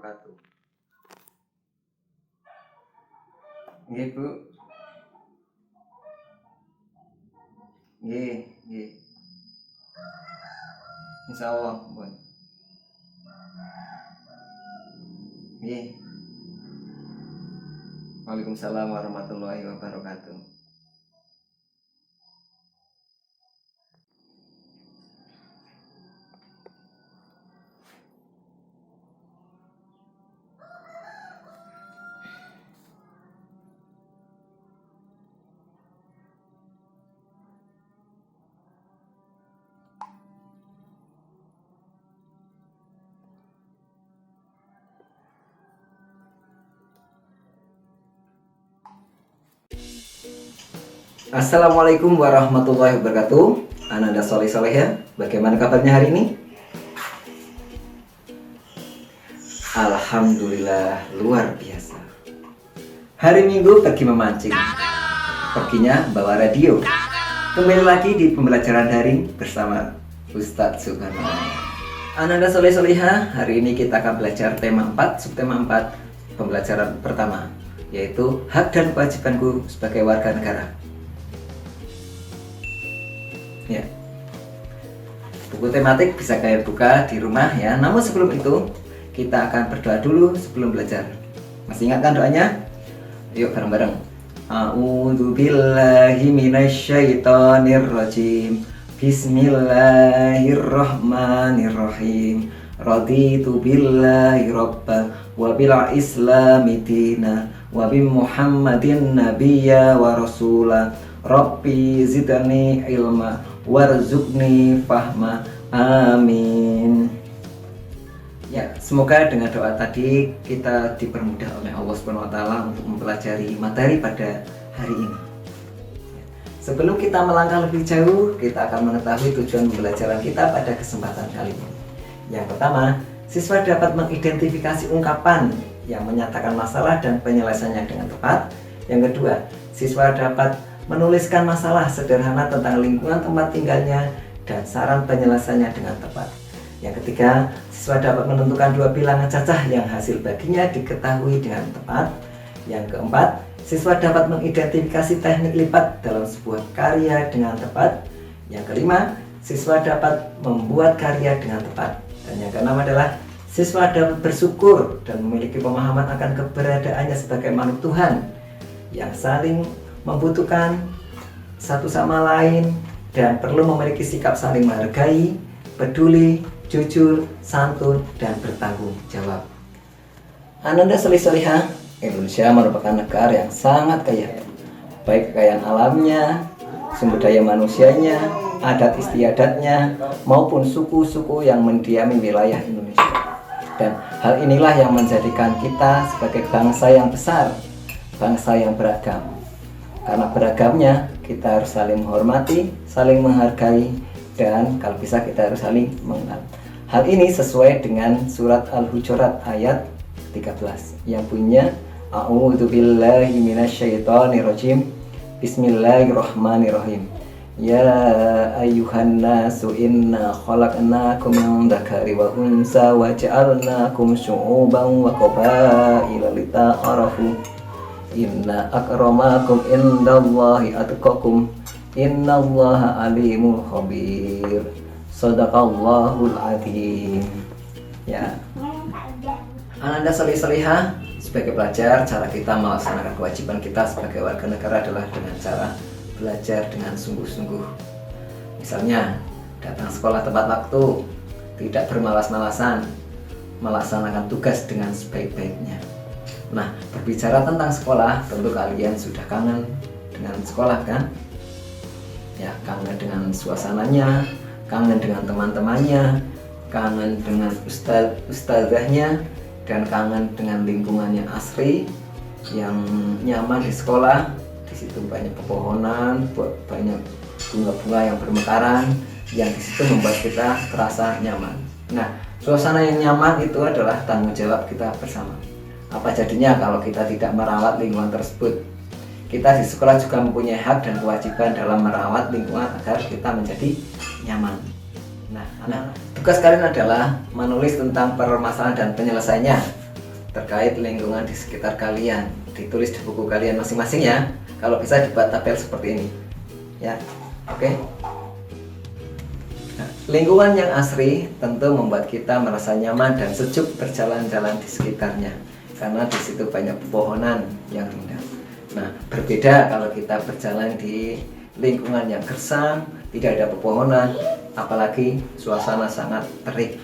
wabarakatuh. Nggih, Bu. Nggih, nggih. Insyaallah, pun. Nggih. Waalaikumsalam warahmatullahi wabarakatuh. Assalamualaikum warahmatullahi wabarakatuh. Ananda Soleh ya. Bagaimana kabarnya hari ini? Alhamdulillah luar biasa. Hari Minggu pergi memancing. Perginya bawa radio. Kembali lagi di pembelajaran daring bersama Ustadz Soekarno. Ananda Soleh Soleha, hari ini kita akan belajar tema 4, subtema 4, pembelajaran pertama, yaitu hak dan kewajibanku sebagai warga negara. Ya. Buku tematik bisa kalian buka di rumah ya. Namun sebelum itu kita akan berdoa dulu sebelum belajar. Masih ingat kan doanya? Yuk bareng-bareng. A'udzu billahi minasyaitonir rajim. Bismillahirrahmanirrahim. Raditu billahi rabba wa bil islami dina wa bi Muhammadin nabiyya wa rasula. Rabbi zidni ilma warzuqni fahma, amin. Ya, semoga dengan doa tadi kita dipermudah oleh Allah Subhanahu wa taala untuk mempelajari materi pada hari ini. Sebelum kita melangkah lebih jauh, kita akan mengetahui tujuan pembelajaran kita pada kesempatan kali ini. Yang pertama, siswa dapat mengidentifikasi ungkapan yang menyatakan masalah dan penyelesaiannya dengan tepat. Yang kedua, siswa dapat menuliskan masalah sederhana tentang lingkungan tempat tinggalnya dan saran penyelesaiannya dengan tepat. Yang ketiga, siswa dapat menentukan dua bilangan cacah yang hasil baginya diketahui dengan tepat. Yang keempat, siswa dapat mengidentifikasi teknik lipat dalam sebuah karya dengan tepat. Yang kelima, siswa dapat membuat karya dengan tepat. Dan yang keenam adalah siswa dapat bersyukur dan memiliki pemahaman akan keberadaannya sebagai makhluk Tuhan yang saling membutuhkan satu sama lain dan perlu memiliki sikap saling menghargai, peduli, jujur, santun, dan bertanggung jawab. Ananda Soleh Soleha, Indonesia merupakan negara yang sangat kaya, baik kekayaan alamnya, sumber daya manusianya, adat istiadatnya, maupun suku-suku yang mendiami wilayah Indonesia. Dan hal inilah yang menjadikan kita sebagai bangsa yang besar, bangsa yang beragam. Karena beragamnya, kita harus saling menghormati, saling menghargai, dan kalau bisa kita harus saling mengenal. Hal ini sesuai dengan surat Al-Hujurat ayat 13 yang bunyinya A'udzu billahi minasyaitonir rajim. Bismillahirrahmanirrahim. Ya ayyuhan nasu inna khalaqnakum min dzakari wa unsa wa ja'alnakum syu'uban wa qabaila lita'arafu. Inna akramakum indallahi atqakum. Innallaha alimul khabir. Shadaqallahul adzim. Ya. Ananda Soleh Soleha, sebagai pelajar, cara kita melaksanakan kewajiban kita sebagai warga negara adalah dengan cara belajar dengan sungguh-sungguh. Misalnya, datang sekolah tepat waktu, tidak bermalas-malasan, melaksanakan tugas dengan sebaik-baiknya. Nah, berbicara tentang sekolah, tentu kalian sudah kangen dengan sekolah kan? Ya, kangen dengan suasananya, kangen dengan teman-temannya, kangen dengan ustazahnya, dan kangen dengan lingkungannya asri yang nyaman di sekolah. Di situ banyak pepohonan, banyak bunga-bunga yang bermekaran, yang di situ membuat kita terasa nyaman. Nah, suasana yang nyaman itu adalah tanggung jawab kita bersama. Apa jadinya kalau kita tidak merawat lingkungan tersebut? Kita di sekolah juga mempunyai hak dan kewajiban dalam merawat lingkungan agar kita menjadi nyaman. Nah, tugas kalian adalah menulis tentang permasalahan dan penyelesaiannya. terkait lingkungan di sekitar kalian. Ditulis di buku kalian masing-masing ya. Kalau bisa dibuat tabel seperti ini. Ya, oke. Nah, lingkungan yang asri tentu membuat kita merasa nyaman dan sejuk berjalan-jalan di sekitarnya. Karena di situ banyak pepohonan yang rindang. Nah, berbeda kalau kita berjalan di lingkungan yang gersang, tidak ada pepohonan, apalagi suasana sangat terik.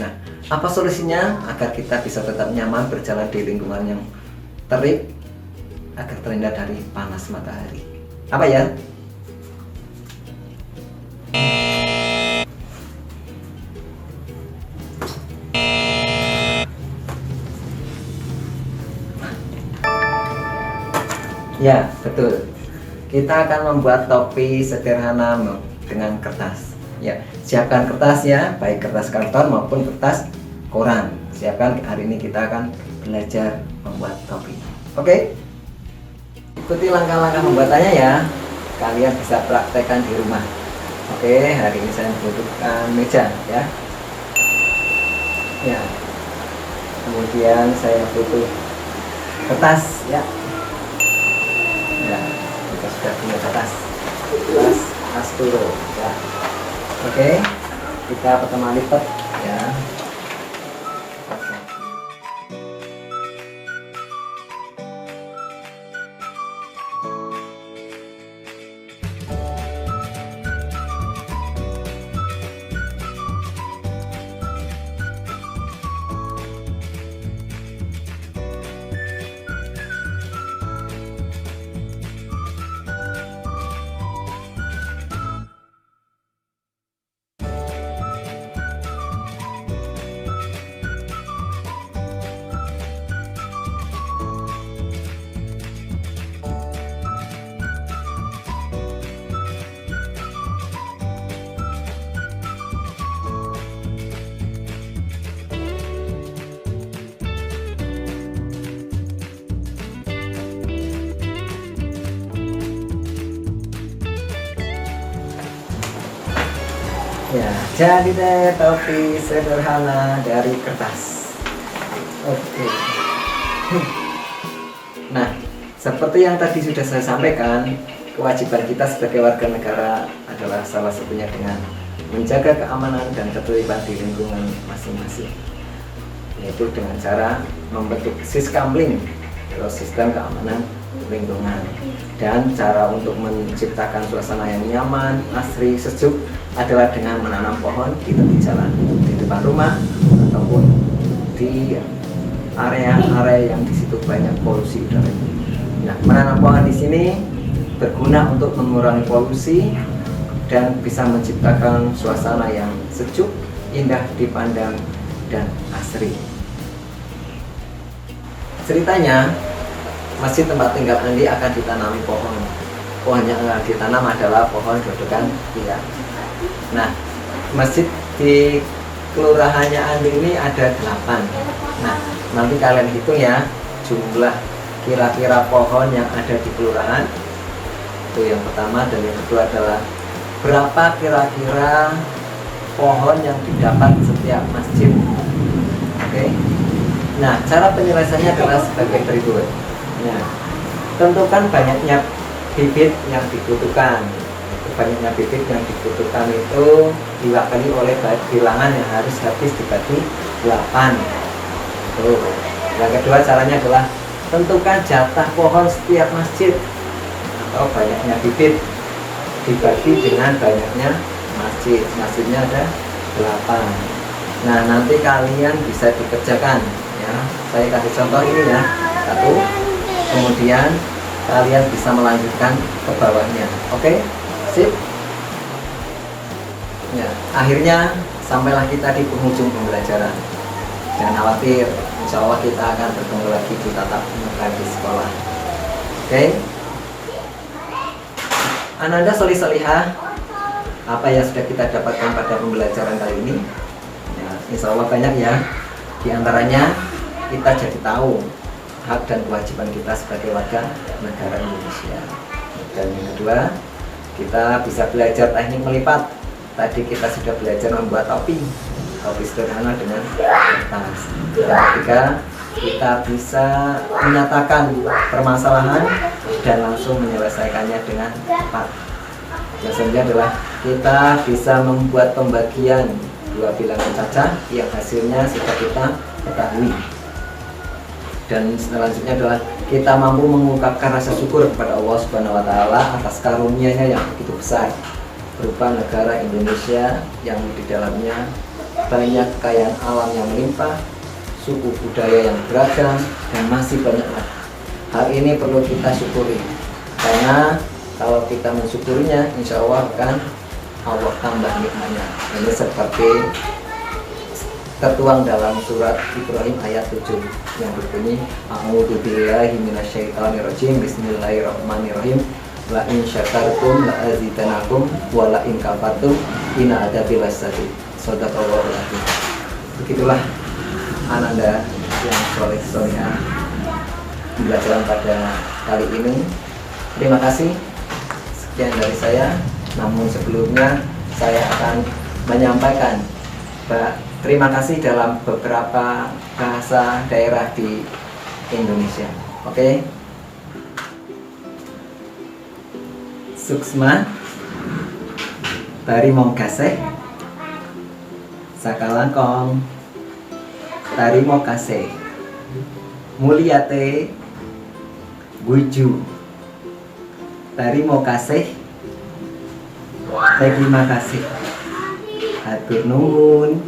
Nah, apa solusinya agar kita bisa tetap nyaman berjalan di lingkungan yang terik agar terhindar dari panas matahari? Apa ya? Ya, betul. Kita akan membuat topi sederhana dengan kertas. Ya, siapkan kertasnya, baik kertas karton maupun kertas koran. Siapkan, hari ini kita akan belajar membuat topi. Oke? Ikuti langkah-langkah pembuatannya ya. Kalian bisa praktekkan di rumah. Oke, hari ini saya membutuhkan meja ya. Ya. Kemudian saya butuh kertas ya. Ya, kita sudah punya kertas Asturo ya. Oke, kita pertama lipat ya. Oke. Ya, jadi deh topi sederhana dari kertas. Oke. Nah, seperti yang tadi sudah saya sampaikan, kewajiban kita sebagai warga negara adalah salah satunya dengan menjaga keamanan dan ketertiban di lingkungan masing-masing, yaitu dengan cara membentuk siskamling atau sistem keamanan lingkungan. Dan cara untuk menciptakan suasana yang nyaman, asri, sejuk adalah dengan menanam pohon di tepi jalan, di depan rumah, ataupun di area-area yang di situ banyak polusi udara. Nah, menanam pohon di sini berguna untuk mengurangi polusi dan bisa menciptakan suasana yang sejuk, indah dipandang, dan asri. Ceritanya, masjid tempat tinggal Andi akan ditanami pohon. Pohon yang akan ditanam adalah pohon godokan pia. Nah, masjid di kelurahannya Andi ini ada 8. Nah, nanti kalian hitung ya jumlah kira-kira pohon yang ada di kelurahan. Itu yang pertama, dan yang kedua adalah berapa kira-kira pohon yang didapat setiap masjid. Oke. Nah, cara penyelesaiannya adalah sebagai berikut. Nah, tentukan banyaknya bibit yang dibutuhkan. Banyaknya bibit yang dibutuhkan itu diwakili oleh bilangan yang harus habis dibagi 8. Tuh. Yang kedua caranya adalah tentukan jatah pohon setiap masjid atau banyaknya bibit dibagi dengan banyaknya masjid. Masjidnya ada 8. Nah, nanti kalian bisa dikerjakan ya. Saya kasih contoh ini ya. 1. Kemudian kalian bisa melanjutkan ke bawahnya. Oke? Sip. Ya, akhirnya sampailah kita di penghujung pembelajaran. Jangan khawatir, insya Allah kita akan bertemu lagi di tatap muka di sekolah. Oke? Ananda Solih Solihah, apa yang sudah kita dapatkan pada pembelajaran kali ini? Ya, insya Allah banyak ya. Di antaranya kita jadi tahu hak dan kewajiban kita sebagai warga negara Indonesia. Dan yang kedua, kita bisa belajar teknik melipat. Tadi kita sudah belajar membuat topi sederhana dengan kertas. Yang ketiga, kita bisa menyatakan permasalahan dan langsung menyelesaikannya dengan cepat. Yang selanjutnya adalah kita bisa membuat pembagian dua bilangan cacah yang hasilnya sudah kita ketahui. Dan selanjutnya adalah kita mampu mengungkapkan rasa syukur kepada Allah Subhanahu wa taala atas karunia-Nya yang begitu besar berupa negara Indonesia yang di dalamnya banyak kekayaan alam yang melimpah, suku budaya yang beragam, dan masih banyak lagi. Hal ini perlu kita syukuri, karena kalau kita mensyukurinya, insya Allah akan Allah tambah nikmatnya. Ini seperti tertuang dalam surat Ibrahim ayat 7 yang berbunyi, A'udzu billahi minasyaitonirrajim, bismillahirrahmanirrahim, la in syakartum la azidanakum wa la in kafartum inna adzabi lasyadid. Shadaqallahul adzim. Begitulah ananda yang soleh-solehah pembelajaran pada kali ini. Terima kasih. Sekian dari saya. Namun sebelumnya saya akan menyampaikan terima kasih dalam beberapa bahasa daerah di Indonesia. Oke. Suksma, terima kasih. Sakalangkong, terima kasih. Mulyate, buju, terima kasih. Terima kasih. Hatur nuwun,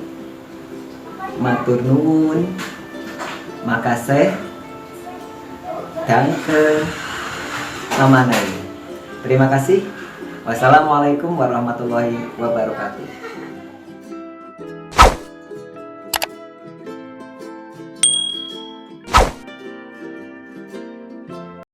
matur nuwun, makasih, danke, samanai. Terima kasih. Wassalamualaikum warahmatullahi wabarakatuh.